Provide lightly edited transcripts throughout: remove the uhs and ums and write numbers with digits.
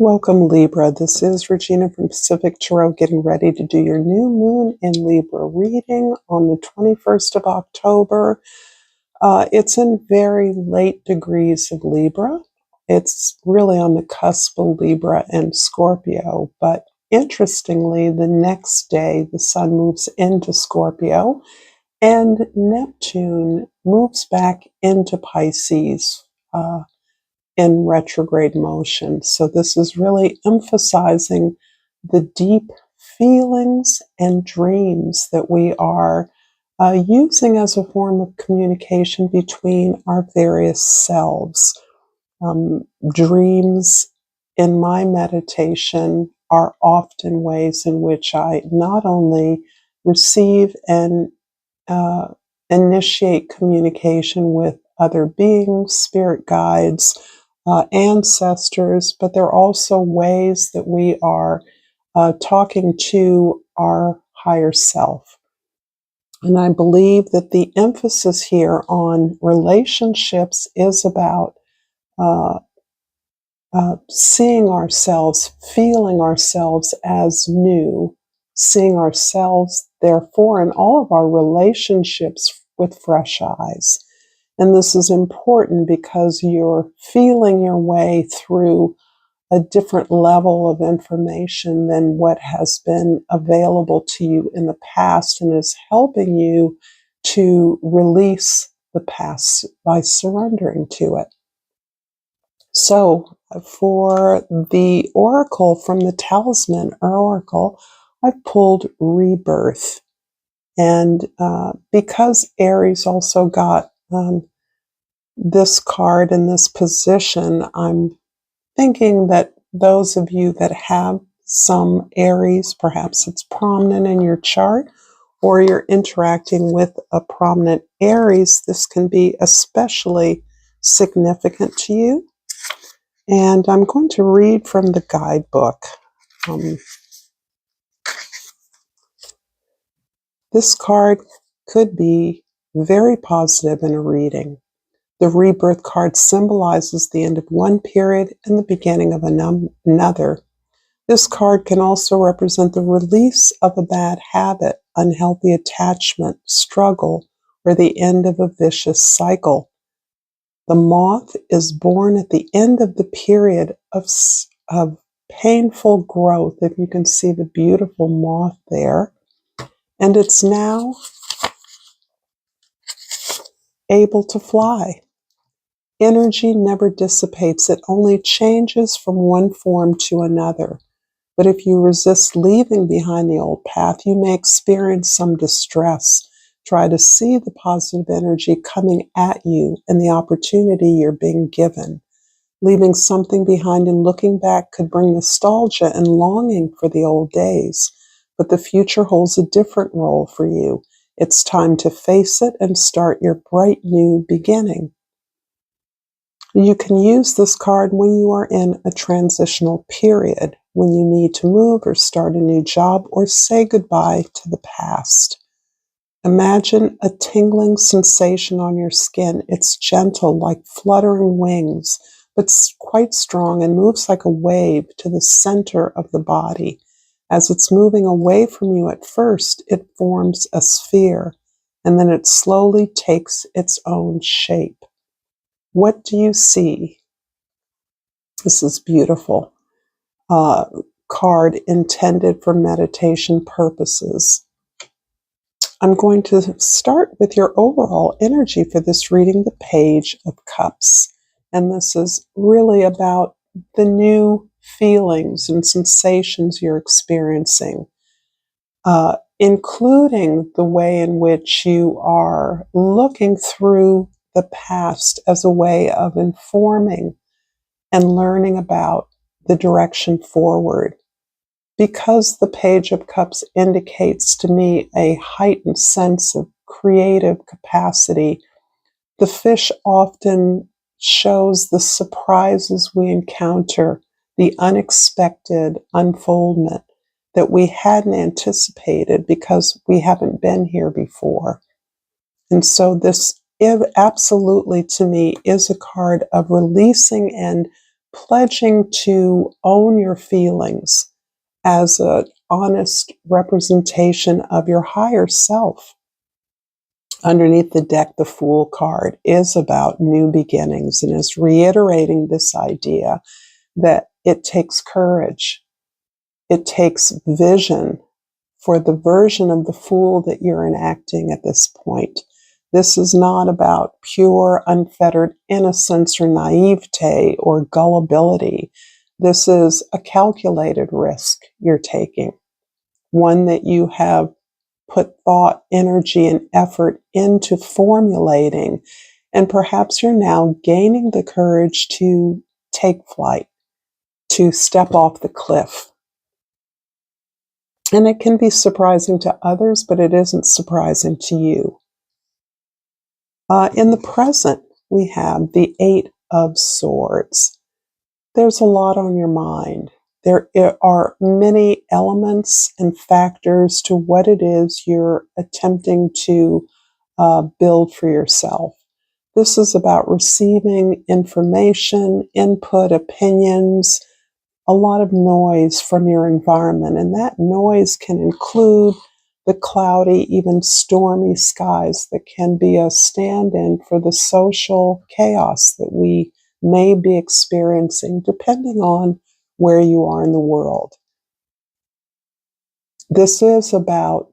Welcome, Libra. This is Regina from Pacific Tarot getting ready to do your new moon in Libra reading on the 21st of October. It's in very late degrees of Libra. It's really on the cusp of Libra and Scorpio, but interestingly, the next day the sun moves into Scorpio and Neptune moves back into Pisces. In retrograde motion. So this is really emphasizing the deep feelings and dreams that we are using as a form of communication between our various selves. Dreams in my meditation are often ways in which I not only receive and initiate communication with other beings, spirit guides, ancestors, but there are also ways that we are talking to our higher self. And I believe that the emphasis here on relationships is about seeing ourselves, feeling ourselves as new, seeing ourselves, therefore, in all of our relationships with fresh eyes. And this is important because you're feeling your way through a different level of information than what has been available to you in the past and is helping you to release the past by surrendering to it. So for the oracle from the Talisman Oracle, I've pulled Rebirth. And because Aries also got this card in this position, I'm thinking that those of you that have some Aries, perhaps it's prominent in your chart, or you're interacting with a prominent Aries, this can be especially significant to you. And I'm going to read from the guidebook. This card could be very positive in a reading. The Rebirth card symbolizes the end of one period and the beginning of another. This card can also represent the release of a bad habit, unhealthy attachment, struggle, or the end of a vicious cycle. The moth is born at the end of the period of painful growth, if you can see the beautiful moth there, and it's now able to fly. Energy never dissipates, it only changes from one form to another. But if you resist leaving behind the old path, you may experience some distress. Try to see the positive energy coming at you and the opportunity you're being given. Leaving something behind and looking back could bring nostalgia and longing for the old days. But the future holds a different role for you. It's time to face it and start your bright new beginning. You can use this card when you are in a transitional period, when you need to move or start a new job or say goodbye to the past. Imagine a tingling sensation on your skin. It's gentle, like fluttering wings, but quite strong and moves like a wave to the center of the body. As it's moving away from you at first, it forms a sphere, and then it slowly takes its own shape. What do you see? This is beautiful. Card intended for meditation purposes. I'm going to start with your overall energy for this reading, the Page of Cups. And this is really about the new feelings and sensations you're experiencing, including the way in which you are looking through the past as a way of informing and learning about the direction forward. Because the Page of Cups indicates to me a heightened sense of creative capacity, the fish often shows the surprises we encounter, the unexpected unfoldment that we hadn't anticipated because we haven't been here before. And so this absolutely, to me, is a card of releasing and pledging to own your feelings as an honest representation of your higher self. Underneath the deck, the Fool card is about new beginnings and is reiterating this idea that it takes courage. It takes vision for the version of the fool that you're enacting at this point. This is not about pure, unfettered innocence or naivete or gullibility. This is a calculated risk you're taking, one that you have put thought, energy, and effort into formulating. And perhaps you're now gaining the courage to take flight, to step off the cliff. And it can be surprising to others, but it isn't surprising to you. In the present, we have the Eight of Swords. There's a lot on your mind. There are many elements and factors to what it is you're attempting to build for yourself. This is about receiving information, input, opinions, a lot of noise from your environment. And that noise can include the cloudy, even stormy skies that can be a stand-in for the social chaos that we may be experiencing, depending on where you are in the world. This is about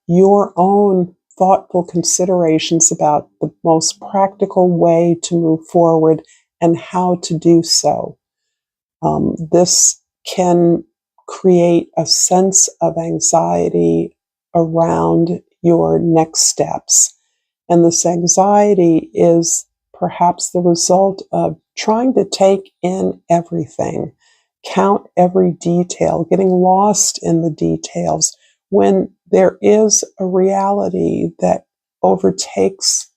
your own thoughtful considerations about the most practical way to move forward and how to do so. This can create a sense of anxiety around your next steps. And this anxiety is perhaps the result of trying to take in everything, count every detail, getting lost in the details, when there is a reality that overtakes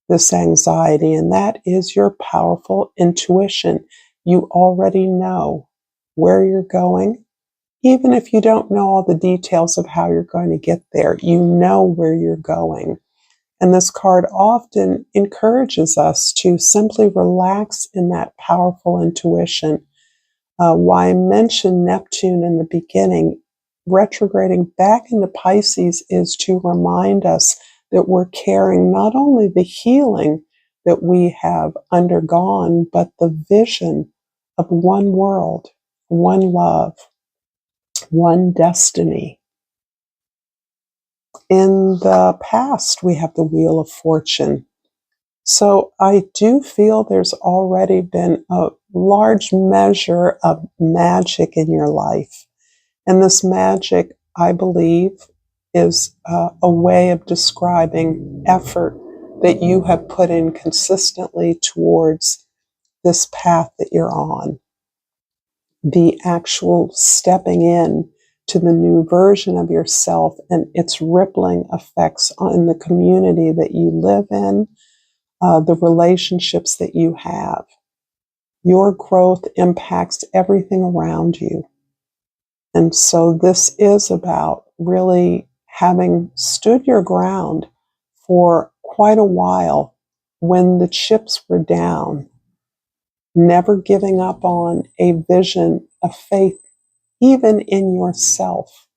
this anxiety, and that is your powerful intuition. You already know where you're going. Even if you don't know all the details of how you're going to get there, you know where you're going. And this card often encourages us to simply relax in that powerful intuition. Why I mentioned Neptune in the beginning, retrograding back into Pisces is to remind us that we're carrying not only the healing that we have undergone, but the vision of one world, one love, one destiny. In the past, we have the Wheel of Fortune. So I do feel there's already been a large measure of magic in your life. And this magic, I believe, is a way of describing effort that you have put in consistently towards this path that you're on. The actual stepping in to the new version of yourself and its rippling effects on the community that you live in, the relationships that you have. Your growth impacts everything around you. And so this is about really having stood your ground for quite a while when the chips were down, never giving up on a vision of faith, even in yourself,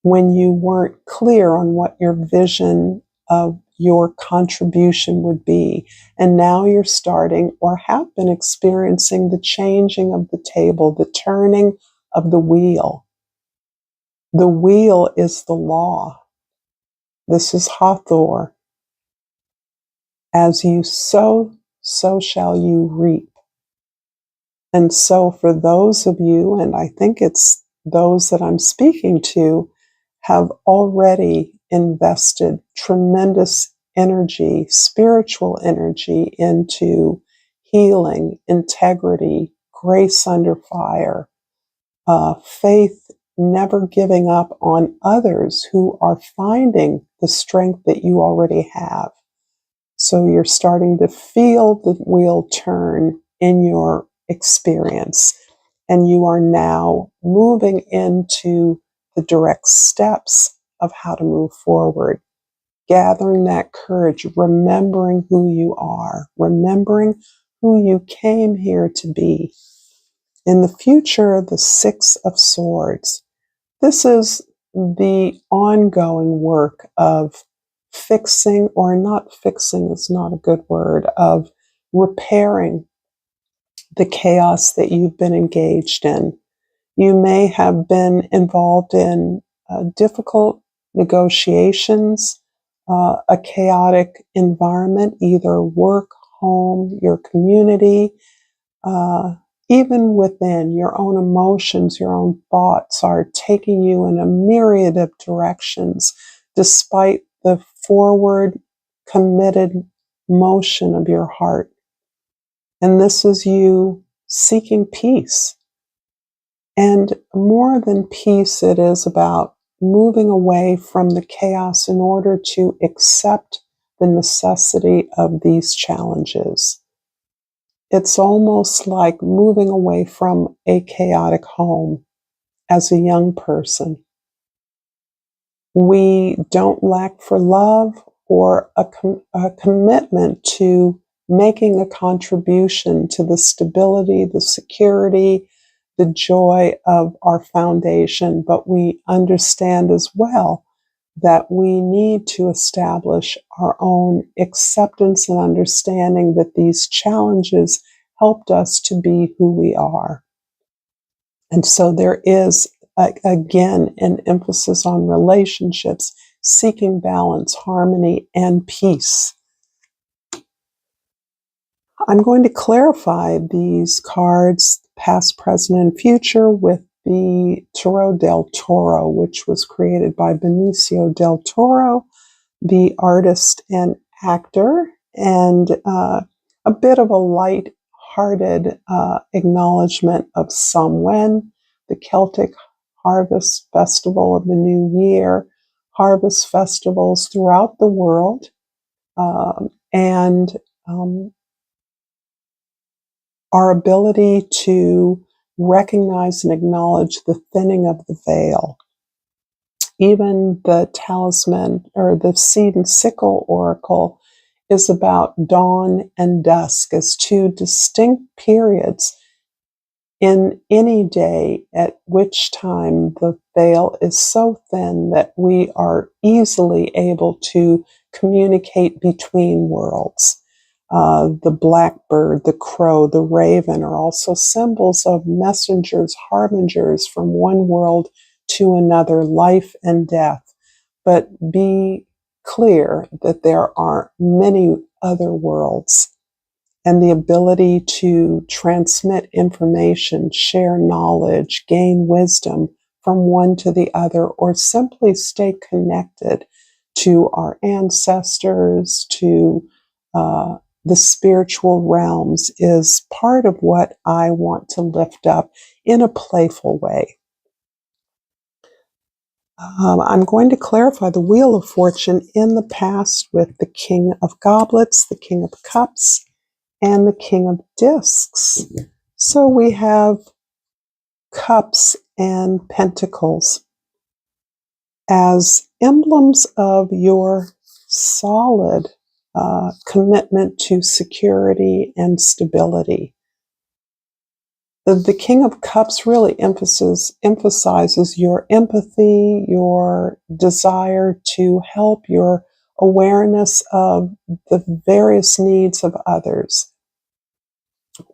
when you weren't clear on what your vision of your contribution would be. And now you're starting or have been experiencing the changing of the table, the turning of the wheel. The wheel is the law. This is Hathor. As you sow, so shall you reap. And so for those of you, and I think it's those that I'm speaking to, have already invested tremendous energy, spiritual energy, into healing, integrity, grace under fire, faith, never giving up on others who are finding the strength that you already have. So you're starting to feel the wheel turn in your experience, and you are now moving into the direct steps of how to move forward, gathering that courage, remembering who you are, remembering who you came here to be. In the future, the Six of Swords. This is the ongoing work of fixing, or not fixing is not a good word, of repairing the chaos that you've been engaged in. You may have been involved in difficult negotiations, a chaotic environment, either work, home, your community, uh, even within your own emotions, your own thoughts are taking you in a myriad of directions, despite the forward, committed motion of your heart. And this is you seeking peace. And more than peace, it is about moving away from the chaos in order to accept the necessity of these challenges. It's almost like moving away from a chaotic home as a young person. We don't lack for love or a commitment to making a contribution to the stability, the security, the joy of our foundation, but we understand as well that we need to establish our own acceptance and understanding that these challenges helped us to be who we are. And so there is, again, an emphasis on relationships, seeking balance, harmony, and peace. I'm going to clarify these cards, past, present, and future, with the Tarot del Toro, which was created by Benicio del Toro, the artist and actor, and a bit of a light-hearted acknowledgement of Samhain, the Celtic harvest festival of the new year, harvest festivals throughout the world, and our ability to recognize and acknowledge the thinning of the veil. Even the talisman, or the seed and sickle oracle, is about dawn and dusk as two distinct periods in any day at which time the veil is so thin that we are easily able to communicate between worlds. The blackbird, the crow, the raven are also symbols of messengers, harbingers from one world to another, life and death. But be clear that there are many other worlds, and the ability to transmit information, share knowledge, gain wisdom from one to the other, or simply stay connected to our ancestors, to the spiritual realms, is part of what I want to lift up in a playful way. I'm going to clarify the Wheel of Fortune in the past with the King of Goblets, the King of Cups, and the King of Discs. So we have cups and pentacles as emblems of your solid commitment to security and stability. The King of Cups really emphasizes your empathy, your desire to help, your awareness of the various needs of others.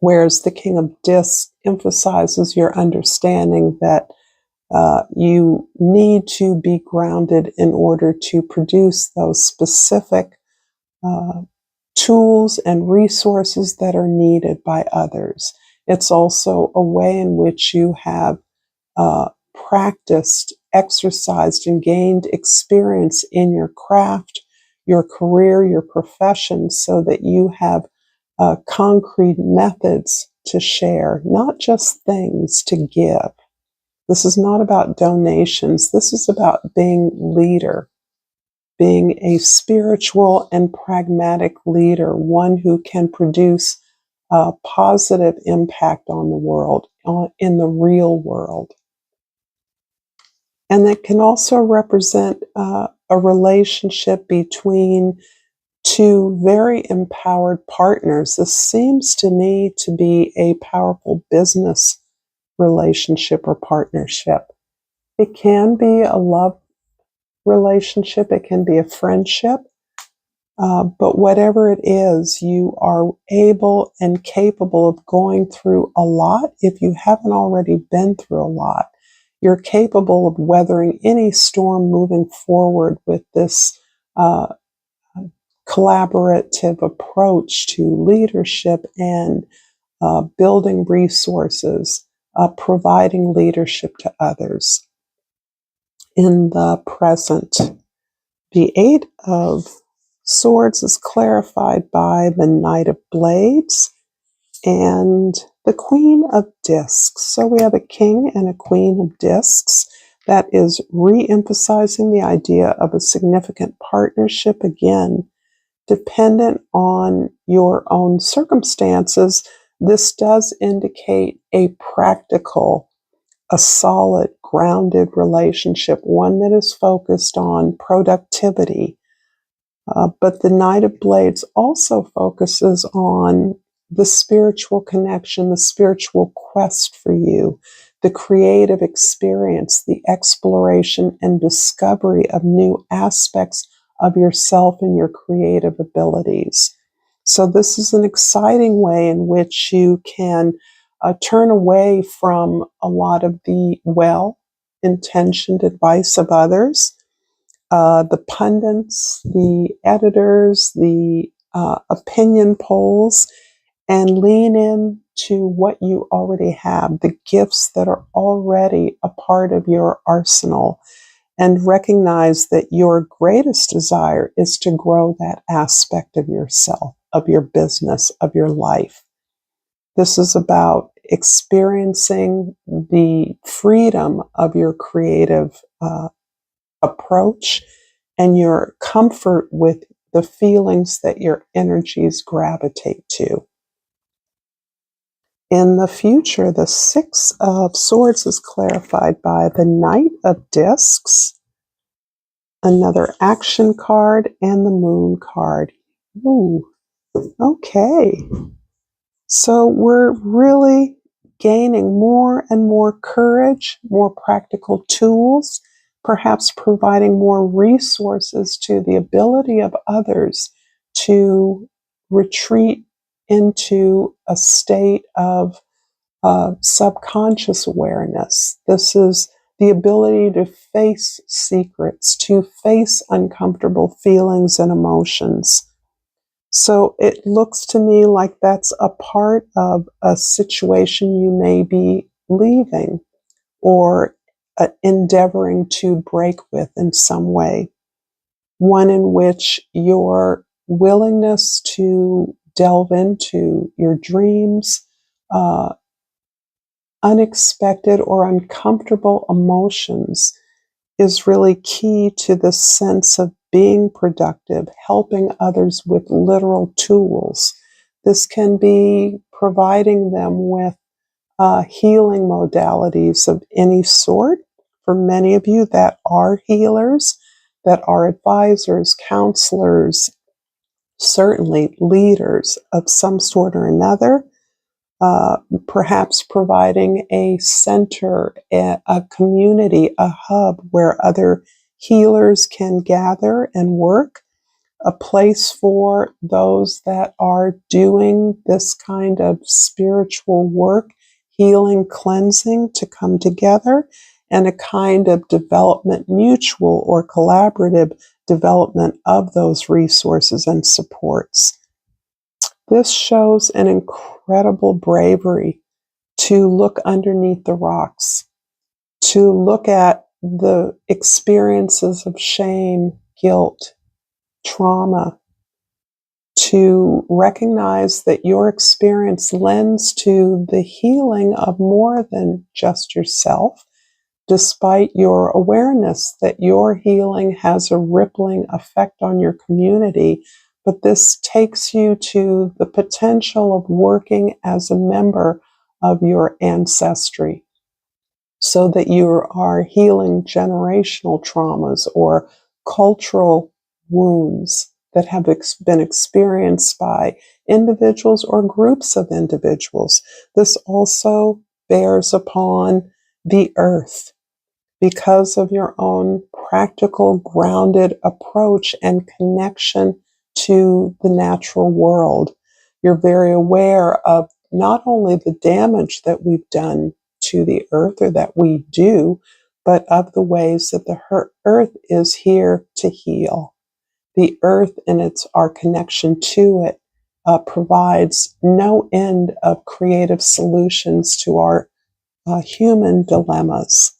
Whereas the King of Discs emphasizes your understanding that you need to be grounded in order to produce those specific tools and resources that are needed by others. It's also a way in which you have practiced, exercised, and gained experience in your craft, your career, your profession, so that you have concrete methods to share, not just things to give. This is not about donations. This is about being leader, being a spiritual and pragmatic leader, one who can produce a positive impact on the world, in the real world. And that can also represent a relationship between Two very empowered partners. This seems to me to be a powerful business relationship or partnership. It can be a love relationship, it can be a friendship, but whatever it is, you are able and capable of going through a lot. If you haven't already been through a lot, you're capable of weathering any storm moving forward with this collaborative approach to leadership and building resources, providing leadership to others. In the present, the Eight of Swords is clarified by the Knight of Blades and the Queen of Discs. So we have a King and a Queen of Discs. That is re-emphasizing the idea of a significant partnership again, dependent on your own circumstances. This does indicate a practical, a solid, grounded relationship, one that is focused on productivity. But the Knight of Blades also focuses on the spiritual connection, the spiritual quest for you, the creative experience, the exploration and discovery of new aspects of yourself and your creative abilities. So this is an exciting way in which you can turn away from a lot of the well-intentioned advice of others, the pundits, the editors, the opinion polls, and lean in to what you already have, the gifts that are already a part of your arsenal, and recognize that your greatest desire is to grow that aspect of yourself, of your business, of your life. This is about experiencing the freedom of your creative approach and your comfort with the feelings that your energies gravitate to. In the future, the Six of Swords is clarified by the Knight of Discs, another action card, and the Moon card. Ooh, okay. So we're really gaining more and more courage, more practical tools, perhaps providing more resources to the ability of others to retreat into a state of subconscious awareness. This is the ability to face secrets, to face uncomfortable feelings and emotions. So it looks to me like that's a part of a situation you may be leaving or endeavoring to break with in some way. One in which your willingness to delve into your dreams, unexpected or uncomfortable emotions is really key to the sense of being productive, helping others with literal tools. This can be providing them with healing modalities of any sort. For many of you that are healers, that are advisors, counselors, certainly leaders of some sort or another, perhaps providing a center, a community, a hub where other healers can gather and work, a place for those that are doing this kind of spiritual work, healing, cleansing to come together, and a kind of development, mutual or collaborative development of those resources and supports. This shows an incredible bravery to look underneath the rocks, to look at the experiences of shame, guilt, trauma, to recognize that your experience lends to the healing of more than just yourself, despite your awareness that your healing has a rippling effect on your community. But this takes you to the potential of working as a member of your ancestry so that you are healing generational traumas or cultural wounds that have been experienced by individuals or groups of individuals. This also bears upon the earth because of your own practical, grounded approach and connection to the natural world. You're very aware of not only the damage that we've done to the earth or that we do, but of the ways that the earth is here to heal. The earth and our connection to it provides no end of creative solutions to our human dilemmas.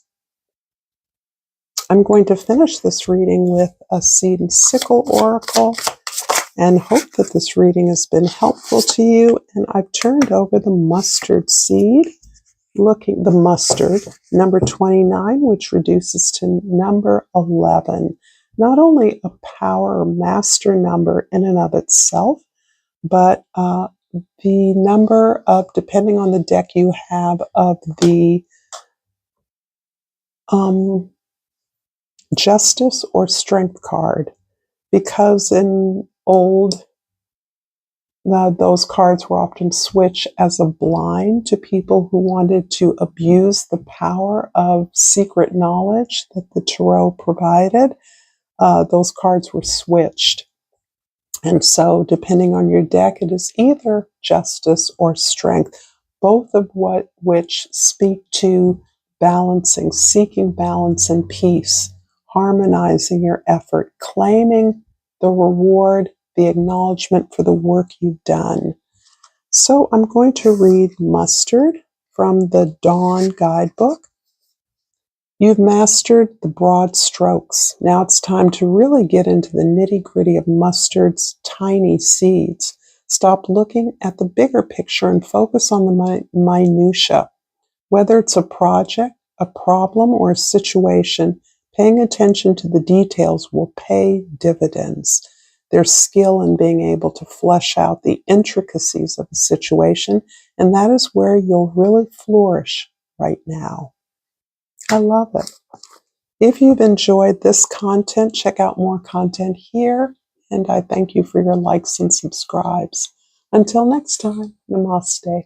I'm going to finish this reading with a seed and sickle oracle and hope that this reading has been helpful to you. And I've turned over the mustard seed, the mustard, number 29, which reduces to number 11. Not only a power or master number in and of itself, but the number of, depending on the deck you have, of the justice or strength card. Because in old, those cards were often switched as a blind to people who wanted to abuse the power of secret knowledge that the tarot provided. Those cards were switched. And so, depending on your deck, it is either justice or strength, both of which speak to balancing, seeking balance and peace, harmonizing your effort, claiming the reward, the acknowledgement for the work you've done. So I'm going to read Mustard from the Dawn Guidebook. You've mastered the broad strokes. Now it's time to really get into the nitty-gritty of mustard's tiny seeds. Stop looking at the bigger picture and focus on the minutia. Whether it's a project, a problem, or a situation, paying attention to the details will pay dividends. There's skill in being able to flesh out the intricacies of a situation, and that is where you'll really flourish right now. I love it. If you've enjoyed this content, check out more content here, and I thank you for your likes and subscribes. Until next time, namaste.